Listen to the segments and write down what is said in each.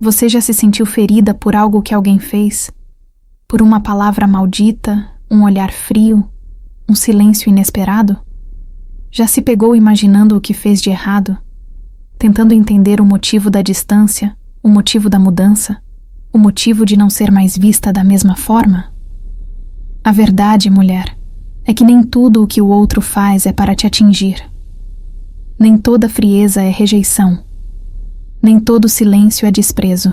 Você já se sentiu ferida por algo que alguém fez? Por uma palavra maldita, um olhar frio, um silêncio inesperado? Já se pegou imaginando o que fez de errado? Tentando entender o motivo da distância, o motivo da mudança, o motivo de não ser mais vista da mesma forma? A verdade, mulher, é que nem tudo o que o outro faz é para te atingir. Nem toda frieza é rejeição. Nem todo silêncio é desprezo.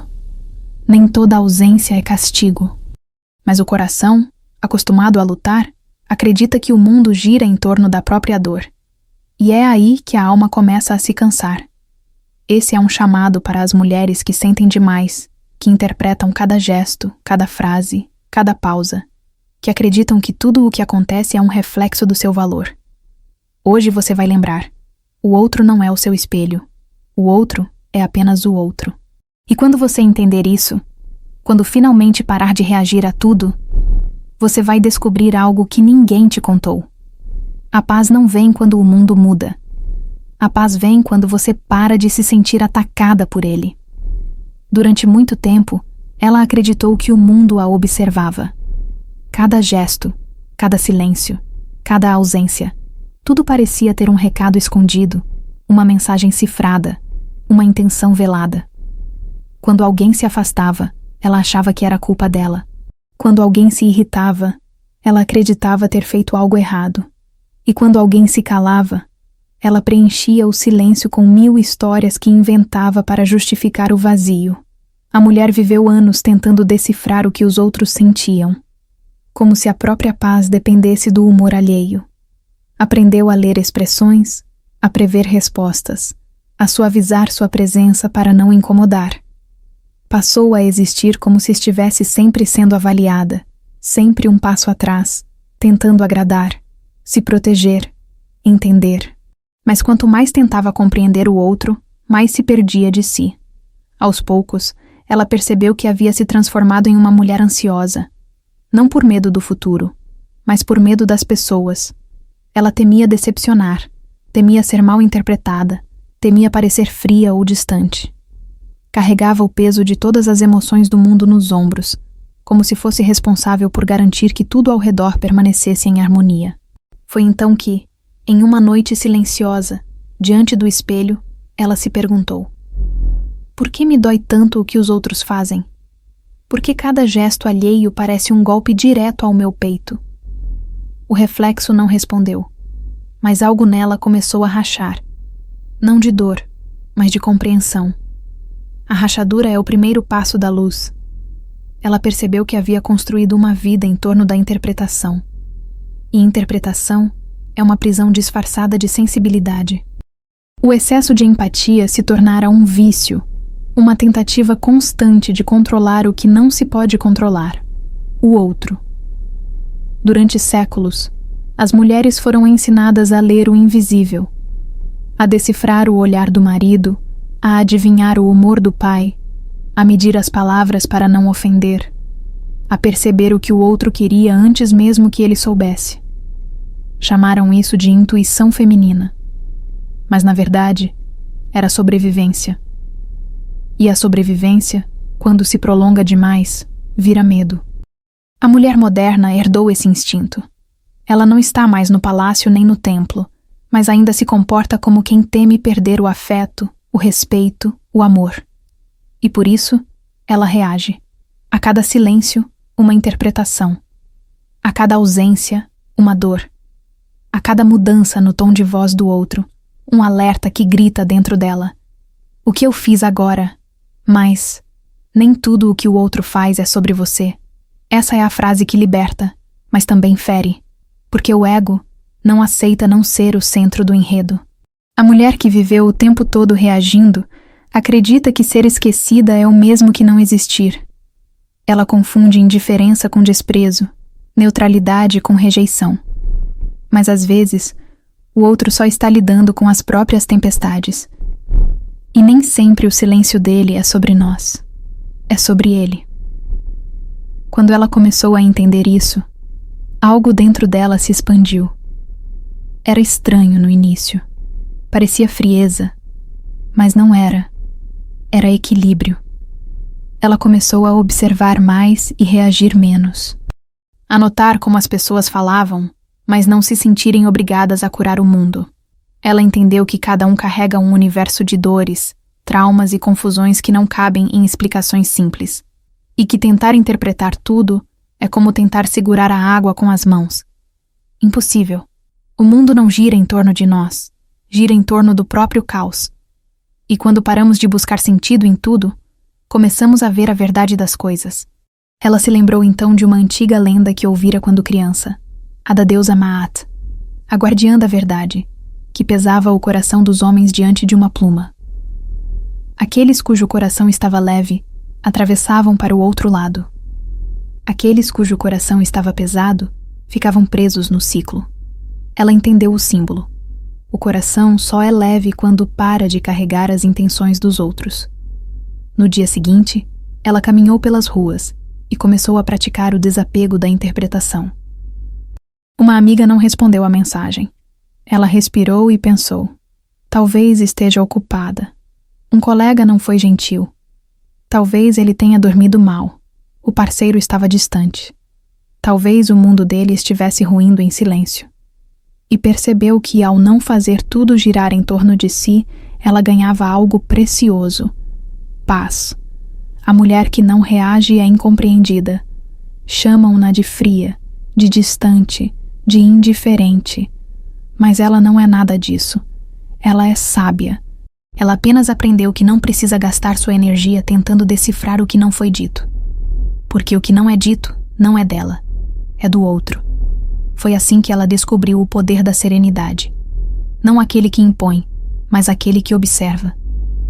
Nem toda ausência é castigo. Mas o coração, acostumado a lutar, acredita que o mundo gira em torno da própria dor. E é aí que a alma começa a se cansar. Esse é um chamado para as mulheres que sentem demais, que interpretam cada gesto, cada frase, cada pausa, que acreditam que tudo o que acontece é um reflexo do seu valor. Hoje você vai lembrar: o outro não é o seu espelho. O outro é apenas o outro. E quando você entender isso, quando finalmente parar de reagir a tudo, você vai descobrir algo que ninguém te contou. A paz não vem quando o mundo muda. A paz vem quando você para de se sentir atacada por ele. Durante muito tempo, ela acreditou que o mundo a observava. Cada gesto, cada silêncio, cada ausência, tudo parecia ter um recado escondido, uma mensagem cifrada, uma intenção velada. Quando alguém se afastava, ela achava que era culpa dela. Quando alguém se irritava, ela acreditava ter feito algo errado. E quando alguém se calava, ela preenchia o silêncio com 1000 histórias que inventava para justificar o vazio. A mulher viveu anos tentando decifrar o que os outros sentiam, como se a própria paz dependesse do humor alheio. Aprendeu a ler expressões, a prever respostas, a suavizar sua presença para não incomodar. Passou a existir como se estivesse sempre sendo avaliada, sempre um passo atrás, tentando agradar, se proteger, entender. Mas quanto mais tentava compreender o outro, mais se perdia de si. Aos poucos, ela percebeu que havia se transformado em uma mulher ansiosa, não por medo do futuro, mas por medo das pessoas. Ela temia decepcionar, temia ser mal interpretada, temia parecer fria ou distante. Carregava o peso de todas as emoções do mundo nos ombros, como se fosse responsável por garantir que tudo ao redor permanecesse em harmonia. Foi então que, em uma noite silenciosa, diante do espelho, ela se perguntou: por que me dói tanto o que os outros fazem? Por que cada gesto alheio parece um golpe direto ao meu peito? O reflexo não respondeu, mas algo nela começou a rachar. Não de dor, mas de compreensão. A rachadura é o primeiro passo da luz. Ela percebeu que havia construído uma vida em torno da interpretação. E interpretação é uma prisão disfarçada de sensibilidade. O excesso de empatia se tornara um vício, uma tentativa constante de controlar o que não se pode controlar, o outro. Durante séculos, as mulheres foram ensinadas a ler o invisível, a decifrar o olhar do marido, a adivinhar o humor do pai, a medir as palavras para não ofender, a perceber o que o outro queria antes mesmo que ele soubesse. Chamaram isso de intuição feminina. Mas, na verdade, era sobrevivência. E a sobrevivência, quando se prolonga demais, vira medo. A mulher moderna herdou esse instinto. Ela não está mais no palácio nem no templo, mas ainda se comporta como quem teme perder o afeto, o respeito, o amor. E por isso, ela reage. A cada silêncio, uma interpretação. A cada ausência, uma dor. A cada mudança no tom de voz do outro, um alerta que grita dentro dela: o que eu fiz agora? Mas nem tudo o que o outro faz é sobre você. Essa é a frase que liberta, mas também fere, porque o ego não aceita não ser o centro do enredo. A mulher que viveu o tempo todo reagindo acredita que ser esquecida é o mesmo que não existir. Ela confunde indiferença com desprezo, neutralidade com rejeição. Mas às vezes, o outro só está lidando com as próprias tempestades. E nem sempre o silêncio dele é sobre nós. É sobre ele. Quando ela começou a entender isso, algo dentro dela se expandiu. Era estranho no início. Parecia frieza, mas não era. Era equilíbrio. ela começou a observar mais e reagir menos. A notar como as pessoas falavam, mas não se sentirem obrigadas a curar o mundo. Ela entendeu que cada um carrega um universo de dores, traumas e confusões que não cabem em explicações simples, e que tentar interpretar tudo é como tentar segurar a água com as mãos. Impossível. O mundo não gira em torno de nós, gira em torno do próprio caos. E quando paramos de buscar sentido em tudo, começamos a ver a verdade das coisas. Ela se lembrou então de uma antiga lenda que ouvira quando criança, a da deusa Maat, a guardiã da verdade, que pesava o coração dos homens diante de uma pluma. Aqueles cujo coração estava leve, atravessavam para o outro lado. Aqueles cujo coração estava pesado, ficavam presos no ciclo. Ela entendeu o símbolo. O coração só é leve quando para de carregar as intenções dos outros. No dia seguinte, ela caminhou pelas ruas e começou a praticar o desapego da interpretação. Uma amiga não respondeu à mensagem. Ela respirou e pensou. Talvez esteja ocupada. Um colega não foi gentil. Talvez ele tenha dormido mal. O parceiro estava distante. Talvez o mundo dele estivesse ruindo em silêncio. E percebeu que, ao não fazer tudo girar em torno de si, ela ganhava algo precioso: paz. A mulher que não reage é incompreendida. Chamam-na de fria, de distante, de indiferente. Mas ela não é nada disso. Ela é sábia. Ela apenas aprendeu que não precisa gastar sua energia tentando decifrar o que não foi dito. Porque o que não é dito não é dela, é do outro. Foi assim que ela descobriu o poder da serenidade. Não aquele que impõe, mas aquele que observa.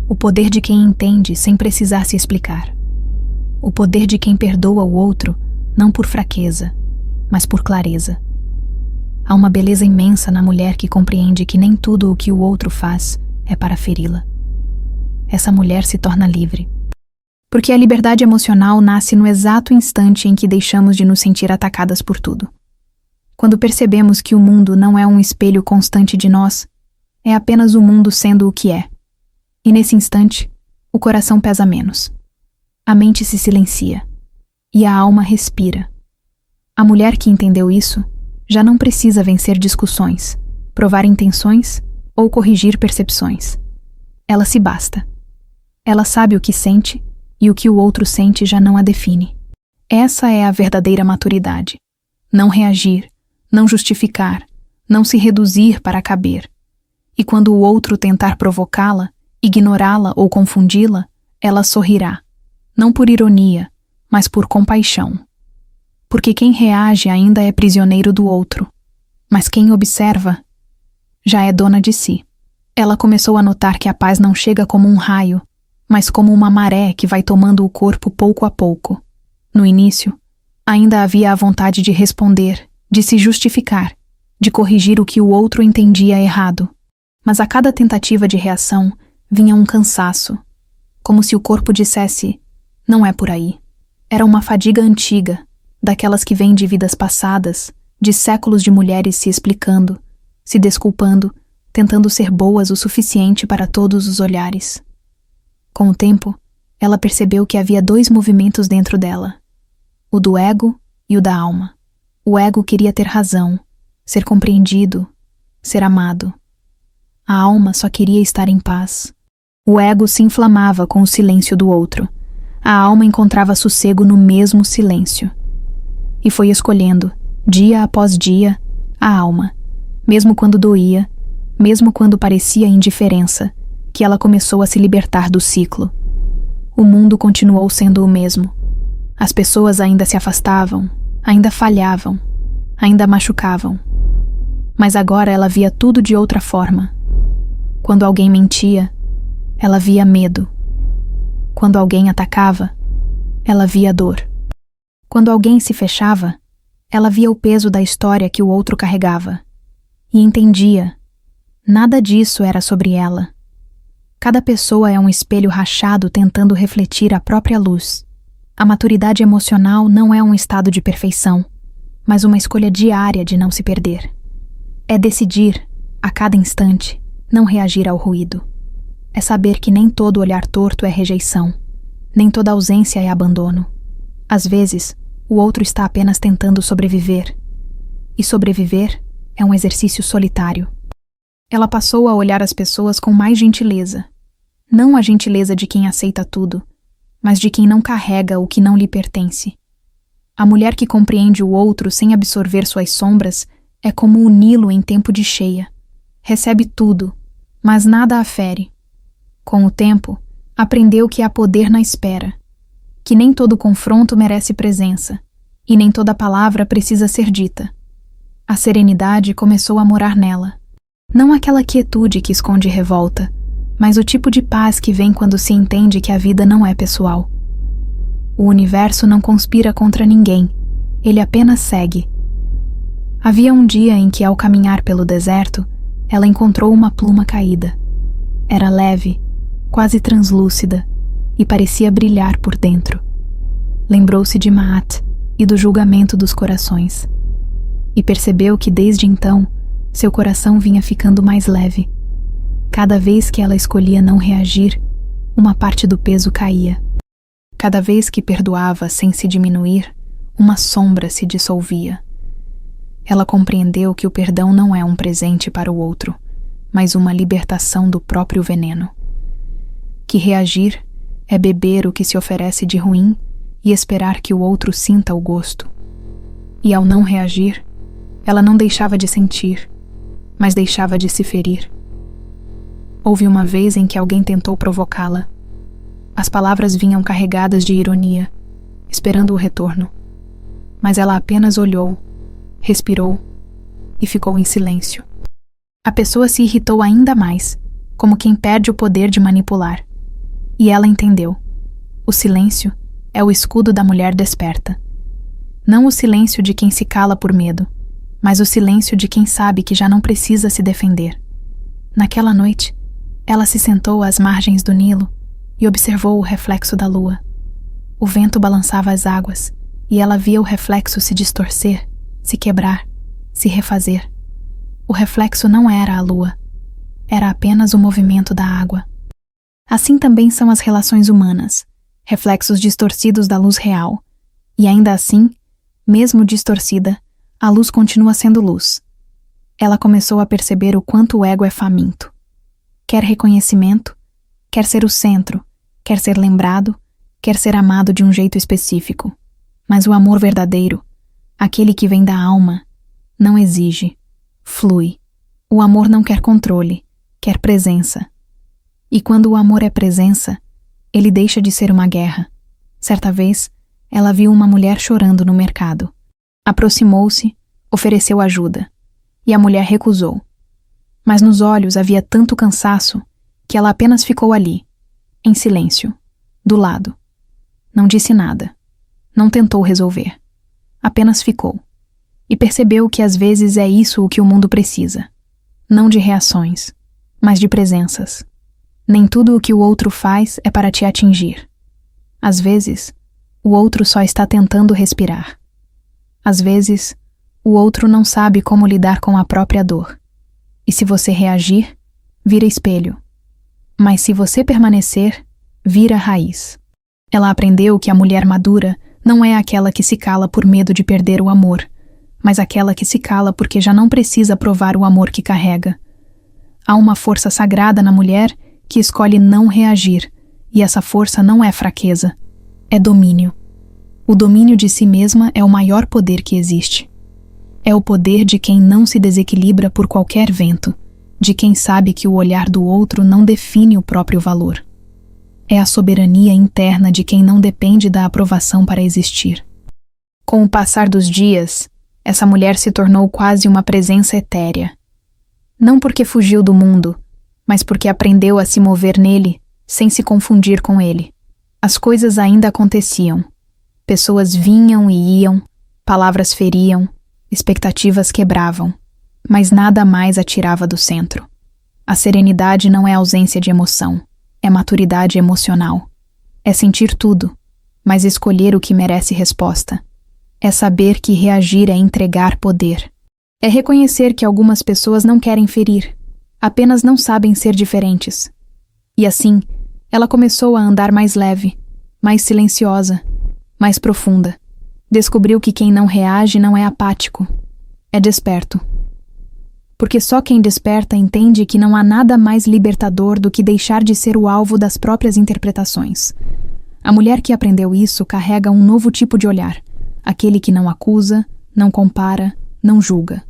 O poder de quem entende sem precisar se explicar. O poder de quem perdoa o outro, não por fraqueza, mas por clareza. Há uma beleza imensa na mulher que compreende que nem tudo o que o outro faz é para feri-la. Essa mulher se torna livre. Porque a liberdade emocional nasce no exato instante em que deixamos de nos sentir atacadas por tudo. Quando percebemos que o mundo não é um espelho constante de nós, é apenas o mundo sendo o que é. E nesse instante, o coração pesa menos. A mente se silencia. E a alma respira. A mulher que entendeu isso já não precisa vencer discussões, provar intenções ou corrigir percepções. Ela se basta. Ela sabe o que sente e o que o outro sente já não a define. Essa é a verdadeira maturidade. Não reagir, não justificar, não se reduzir para caber. E quando o outro tentar provocá-la, ignorá-la ou confundi-la, ela sorrirá, não por ironia, mas por compaixão. Porque quem reage ainda é prisioneiro do outro, mas quem observa já é dona de si. Ela começou a notar que a paz não chega como um raio, mas como uma maré que vai tomando o corpo pouco a pouco. No início, ainda havia a vontade de responder, de se justificar, de corrigir o que o outro entendia errado. Mas a cada tentativa de reação vinha um cansaço, como se o corpo dissesse: não é por aí. Era uma fadiga antiga, daquelas que vêm de vidas passadas, de séculos de mulheres se explicando, se desculpando, tentando ser boas o suficiente para todos os olhares. Com o tempo, ela percebeu que havia dois movimentos dentro dela: o do ego e o da alma. O ego queria ter razão, ser compreendido, ser amado. A alma só queria estar em paz. O ego se inflamava com o silêncio do outro. A alma encontrava sossego no mesmo silêncio. E foi escolhendo, dia após dia, a alma, mesmo quando doía, mesmo quando parecia indiferença, que ela começou a se libertar do ciclo. O mundo continuou sendo o mesmo. As pessoas ainda se afastavam, ainda falhavam, ainda machucavam. Mas agora ela via tudo de outra forma. Quando alguém mentia, ela via medo. Quando alguém atacava, ela via dor. Quando alguém se fechava, ela via o peso da história que o outro carregava. E entendia. Nada disso era sobre ela. Cada pessoa é um espelho rachado tentando refletir a própria luz. A maturidade emocional não é um estado de perfeição, mas uma escolha diária de não se perder. É decidir, a cada instante, não reagir ao ruído. É saber que nem todo olhar torto é rejeição. Nem toda ausência é abandono. Às vezes, o outro está apenas tentando sobreviver. E sobreviver é um exercício solitário. Ela passou a olhar as pessoas com mais gentileza. Não a gentileza de quem aceita tudo, mas de quem não carrega o que não lhe pertence. A mulher que compreende o outro sem absorver suas sombras é como o Nilo em tempo de cheia. Recebe tudo, mas nada a fere. Com o tempo, aprendeu que há poder na espera, que nem todo confronto merece presença, e nem toda palavra precisa ser dita. A serenidade começou a morar nela. Não aquela quietude que esconde revolta, mas o tipo de paz que vem quando se entende que a vida não é pessoal. O universo não conspira contra ninguém, ele apenas segue. Havia um dia em que, ao caminhar pelo deserto, ela encontrou uma pluma caída. Era leve, quase translúcida, e parecia brilhar por dentro. Lembrou-se de Maat e do julgamento dos corações. E percebeu que desde então, seu coração vinha ficando mais leve. Cada vez que ela escolhia não reagir, uma parte do peso caía. Cada vez que perdoava sem se diminuir, uma sombra se dissolvia. Ela compreendeu que o perdão não é um presente para o outro, mas uma libertação do próprio veneno. Que reagir é beber o que se oferece de ruim e esperar que o outro sinta o gosto. E ao não reagir, ela não deixava de sentir, mas deixava de se ferir. Houve uma vez em que alguém tentou provocá-la. As palavras vinham carregadas de ironia, esperando o retorno. Mas ela apenas olhou, respirou e ficou em silêncio. A pessoa se irritou ainda mais, como quem perde o poder de manipular. E ela entendeu. O silêncio é o escudo da mulher desperta. Não o silêncio de quem se cala por medo, mas o silêncio de quem sabe que já não precisa se defender. Naquela noite, ela se sentou às margens do Nilo e observou o reflexo da lua. O vento balançava as águas e ela via o reflexo se distorcer, se quebrar, se refazer. O reflexo não era a lua, era apenas o movimento da água. Assim também são as relações humanas, reflexos distorcidos da luz real, e ainda assim, mesmo distorcida, a luz continua sendo luz. Ela começou a perceber o quanto o ego é faminto. Quer reconhecimento, quer ser o centro, quer ser lembrado, quer ser amado de um jeito específico. Mas o amor verdadeiro, aquele que vem da alma, não exige, flui. O amor não quer controle, quer presença. E quando o amor é presença, ele deixa de ser uma guerra. Certa vez, ela viu uma mulher chorando no mercado. Aproximou-se, ofereceu ajuda, e a mulher recusou. Mas nos olhos havia tanto cansaço que ela apenas ficou ali, em silêncio, do lado. Não disse nada, não tentou resolver, apenas ficou. E percebeu que às vezes é isso o que o mundo precisa. Não de reações, mas de presenças. Nem tudo o que o outro faz é para te atingir. Às vezes, o outro só está tentando respirar. Às vezes, o outro não sabe como lidar com a própria dor. E se você reagir, vira espelho. Mas se você permanecer, vira raiz. Ela aprendeu que a mulher madura não é aquela que se cala por medo de perder o amor, mas aquela que se cala porque já não precisa provar o amor que carrega. Há uma força sagrada na mulher que escolhe não reagir, e essa força não é fraqueza, é domínio. O domínio de si mesma é o maior poder que existe. É o poder de quem não se desequilibra por qualquer vento, de quem sabe que o olhar do outro não define o próprio valor. É a soberania interna de quem não depende da aprovação para existir. Com o passar dos dias, essa mulher se tornou quase uma presença etérea. Não porque fugiu do mundo, mas porque aprendeu a se mover nele sem se confundir com ele. As coisas ainda aconteciam. Pessoas vinham e iam, palavras feriam, expectativas quebravam, mas nada mais a tirava do centro. A serenidade não é ausência de emoção, é maturidade emocional. É sentir tudo, mas escolher o que merece resposta. É saber que reagir é entregar poder. É reconhecer que algumas pessoas não querem ferir, apenas não sabem ser diferentes. E assim, ela começou a andar mais leve, mais silenciosa, mais profunda. Descobriu que quem não reage não é apático, é desperto. Porque só quem desperta entende que não há nada mais libertador do que deixar de ser o alvo das próprias interpretações. A mulher que aprendeu isso carrega um novo tipo de olhar, aquele que não acusa, não compara, não julga.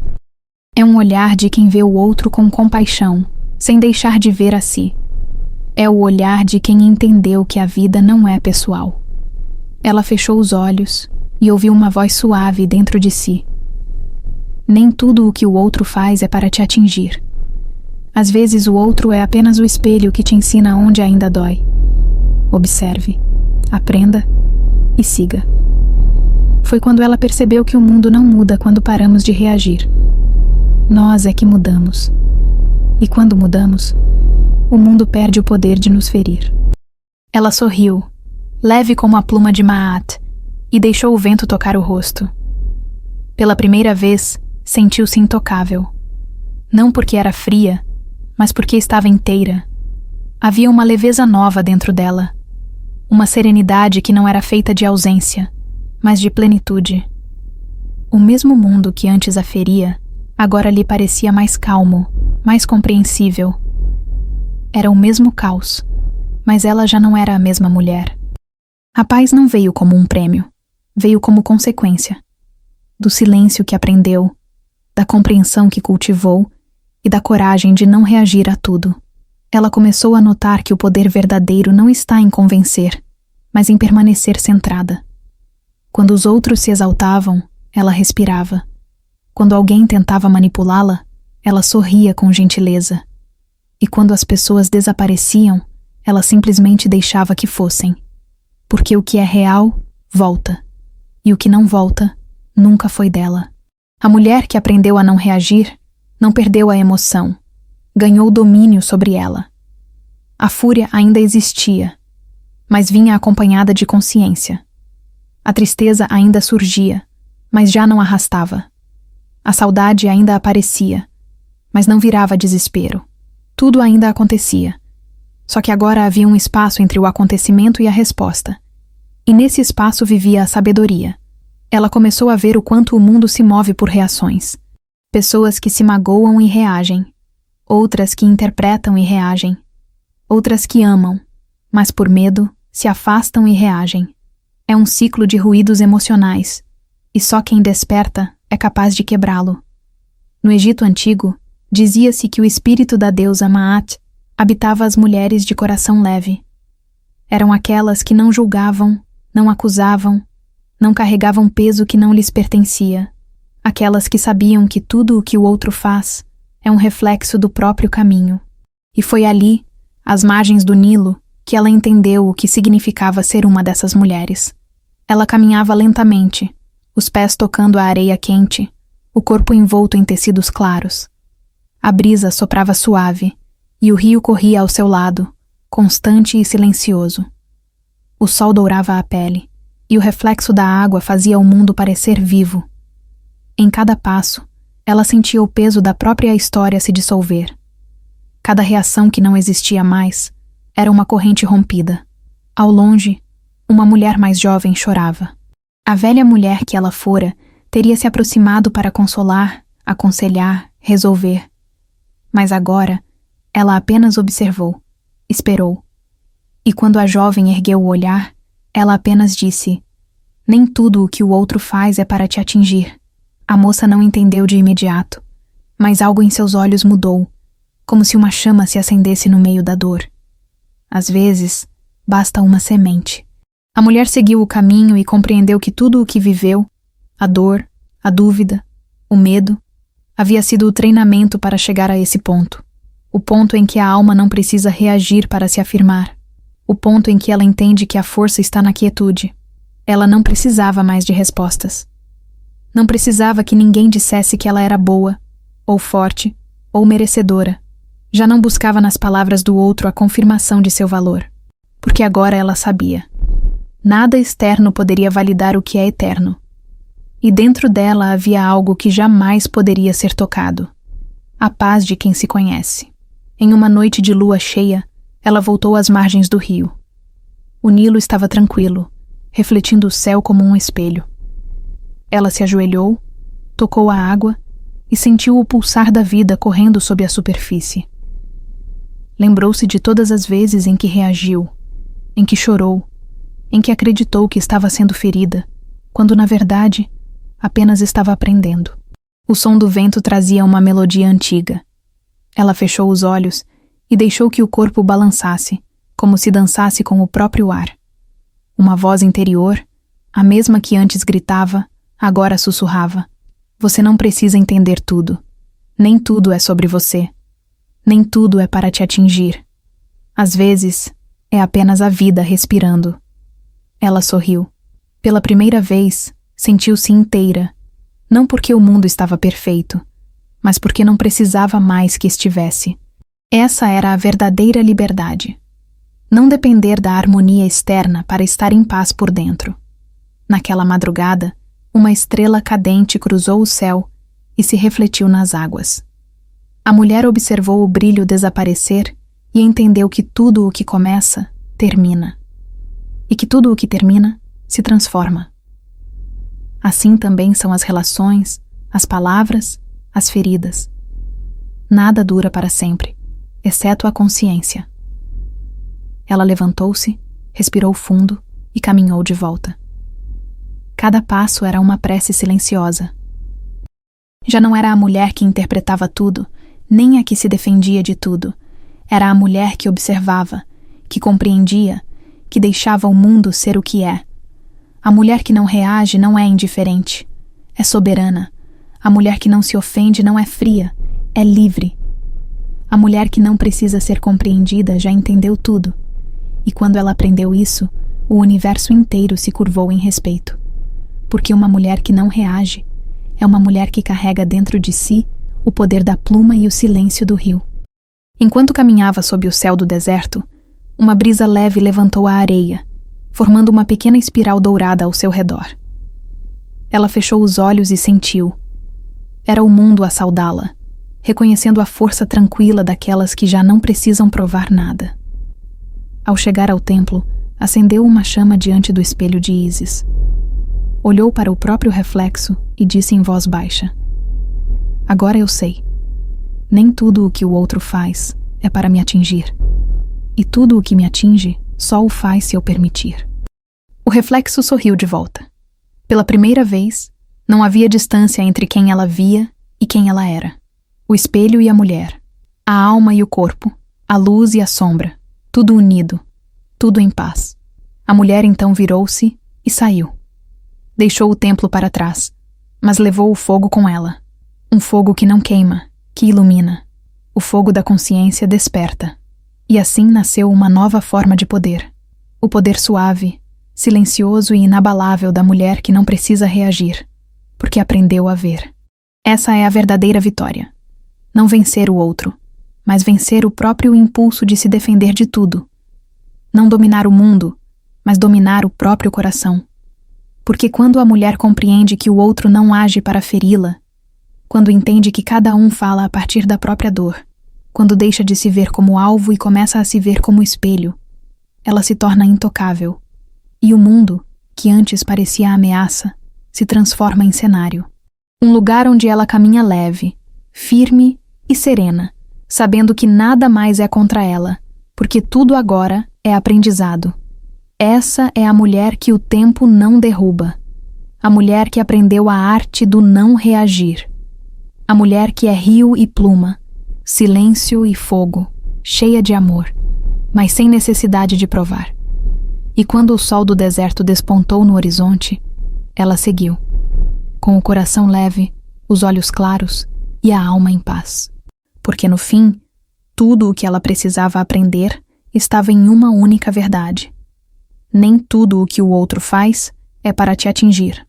É um olhar de quem vê o outro com compaixão, sem deixar de ver a si. É o olhar de quem entendeu que a vida não é pessoal. Ela fechou os olhos e ouviu uma voz suave dentro de si. Nem tudo o que o outro faz é para te atingir. Às vezes o outro é apenas o espelho que te ensina onde ainda dói. Observe, aprenda e siga. Foi quando ela percebeu que o mundo não muda quando paramos de reagir. Nós é que mudamos. E quando mudamos, o mundo perde o poder de nos ferir. Ela sorriu, leve como a pluma de Maat, e deixou o vento tocar o rosto. Pela primeira vez, sentiu-se intocável. Não porque era fria, mas porque estava inteira. Havia uma leveza nova dentro dela. Uma serenidade que não era feita de ausência, mas de plenitude. O mesmo mundo que antes a feria, agora lhe parecia mais calmo, mais compreensível. Era o mesmo caos, mas ela já não era a mesma mulher. A paz não veio como um prêmio, veio como consequência. Do silêncio que aprendeu, da compreensão que cultivou e da coragem de não reagir a tudo. Ela começou a notar que o poder verdadeiro não está em convencer, mas em permanecer centrada. Quando os outros se exaltavam, ela respirava. Quando alguém tentava manipulá-la, ela sorria com gentileza. E quando as pessoas desapareciam, ela simplesmente deixava que fossem. Porque o que é real, volta. E o que não volta, nunca foi dela. A mulher que aprendeu a não reagir, não perdeu a emoção. Ganhou domínio sobre ela. A fúria ainda existia, mas vinha acompanhada de consciência. A tristeza ainda surgia, mas já não arrastava. A saudade ainda aparecia, mas não virava desespero. Tudo ainda acontecia. Só que agora havia um espaço entre o acontecimento e a resposta. E nesse espaço vivia a sabedoria. Ela começou a ver o quanto o mundo se move por reações. Pessoas que se magoam e reagem. Outras que interpretam e reagem. Outras que amam, mas por medo se afastam e reagem. É um ciclo de ruídos emocionais, e só quem desperta é capaz de quebrá-lo. No Egito Antigo, dizia-se que o espírito da deusa Maat habitava as mulheres de coração leve. Eram aquelas que não julgavam, não acusavam, não carregavam peso que não lhes pertencia. Aquelas que sabiam que tudo o que o outro faz é um reflexo do próprio caminho. E foi ali, às margens do Nilo, que ela entendeu o que significava ser uma dessas mulheres. Ela caminhava lentamente, os pés tocando a areia quente, o corpo envolto em tecidos claros. A brisa soprava suave, e o rio corria ao seu lado, constante e silencioso. O sol dourava a pele, e o reflexo da água fazia o mundo parecer vivo. Em cada passo, ela sentia o peso da própria história se dissolver. Cada reação que não existia mais era uma corrente rompida. Ao longe, uma mulher mais jovem chorava. A velha mulher que ela fora teria se aproximado para consolar, aconselhar, resolver. Mas agora, ela apenas observou, esperou. E quando a jovem ergueu o olhar, ela apenas disse: "Nem tudo o que o outro faz é para te atingir." A moça não entendeu de imediato, mas algo em seus olhos mudou, como se uma chama se acendesse no meio da dor. Às vezes, basta uma semente. A mulher seguiu o caminho e compreendeu que tudo o que viveu, a dor, a dúvida, o medo, havia sido o treinamento para chegar a esse ponto. O ponto em que a alma não precisa reagir para se afirmar. O ponto em que ela entende que a força está na quietude. Ela não precisava mais de respostas. Não precisava que ninguém dissesse que ela era boa, ou forte, ou merecedora. Já não buscava nas palavras do outro a confirmação de seu valor. Porque agora ela sabia. Nada externo poderia validar o que é eterno. E dentro dela havia algo que jamais poderia ser tocado. A paz de quem se conhece. Em uma noite de lua cheia, ela voltou às margens do rio. O Nilo estava tranquilo, refletindo o céu como um espelho. Ela se ajoelhou, tocou a água e sentiu o pulsar da vida correndo sob a superfície. Lembrou-se de todas as vezes em que reagiu, em que chorou, em que acreditou que estava sendo ferida, quando na verdade apenas estava aprendendo. O som do vento trazia uma melodia antiga. Ela fechou os olhos e deixou que o corpo balançasse, como se dançasse com o próprio ar. Uma voz interior, a mesma que antes gritava, agora sussurrava: você não precisa entender tudo. Nem tudo é sobre você. Nem tudo é para te atingir. Às vezes, é apenas a vida respirando. Ela sorriu. Pela primeira vez, sentiu-se inteira, não porque o mundo estava perfeito, mas porque não precisava mais que estivesse. Essa era a verdadeira liberdade. Não depender da harmonia externa para estar em paz por dentro. Naquela madrugada, uma estrela cadente cruzou o céu e se refletiu nas águas. A mulher observou o brilho desaparecer e entendeu que tudo o que começa, termina. E que tudo o que termina, se transforma. Assim também são as relações, as palavras, as feridas. Nada dura para sempre, exceto a consciência. Ela levantou-se, respirou fundo e caminhou de volta. Cada passo era uma prece silenciosa. Já não era a mulher que interpretava tudo, nem a que se defendia de tudo. Era a mulher que observava, que compreendia, que deixava o mundo ser o que é. A mulher que não reage não é indiferente, é soberana. A mulher que não se ofende não é fria, é livre. A mulher que não precisa ser compreendida já entendeu tudo. E quando ela aprendeu isso, o universo inteiro se curvou em respeito. Porque uma mulher que não reage é uma mulher que carrega dentro de si o poder da pluma e o silêncio do rio. Enquanto caminhava sob o céu do deserto, uma brisa leve levantou a areia, formando uma pequena espiral dourada ao seu redor. Ela fechou os olhos e sentiu. Era o mundo a saudá-la, reconhecendo a força tranquila daquelas que já não precisam provar nada. Ao chegar ao templo, acendeu uma chama diante do espelho de Ísis. Olhou para o próprio reflexo e disse em voz baixa: agora eu sei. Nem tudo o que o outro faz é para me atingir. E tudo o que me atinge só o faz se eu permitir. O reflexo sorriu de volta. Pela primeira vez, não havia distância entre quem ela via e quem ela era. O espelho e a mulher, a alma e o corpo, a luz e a sombra, tudo unido, tudo em paz. A mulher então virou-se e saiu. Deixou o templo para trás, mas levou o fogo com ela. Um fogo que não queima, que ilumina. O fogo da consciência desperta. E assim nasceu uma nova forma de poder. O poder suave, silencioso e inabalável da mulher que não precisa reagir, porque aprendeu a ver. Essa é a verdadeira vitória. Não vencer o outro, mas vencer o próprio impulso de se defender de tudo. Não dominar o mundo, mas dominar o próprio coração. Porque quando a mulher compreende que o outro não age para feri-la, quando entende que cada um fala a partir da própria dor, quando deixa de se ver como alvo e começa a se ver como espelho, ela se torna intocável. E o mundo, que antes parecia ameaça, se transforma em cenário. Um lugar onde ela caminha leve, firme e serena, sabendo que nada mais é contra ela, porque tudo agora é aprendizado. Essa é a mulher que o tempo não derruba. A mulher que aprendeu a arte do não reagir. A mulher que é rio e pluma, silêncio e fogo, cheia de amor, mas sem necessidade de provar. E quando o sol do deserto despontou no horizonte, ela seguiu, com o coração leve, os olhos claros e a alma em paz. Porque no fim, tudo o que ela precisava aprender estava em uma única verdade. Nem tudo o que o outro faz é para te atingir.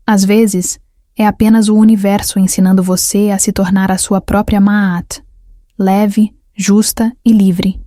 Às vezes, é apenas o universo ensinando você a se tornar a sua própria Ma'at, leve, justa e livre.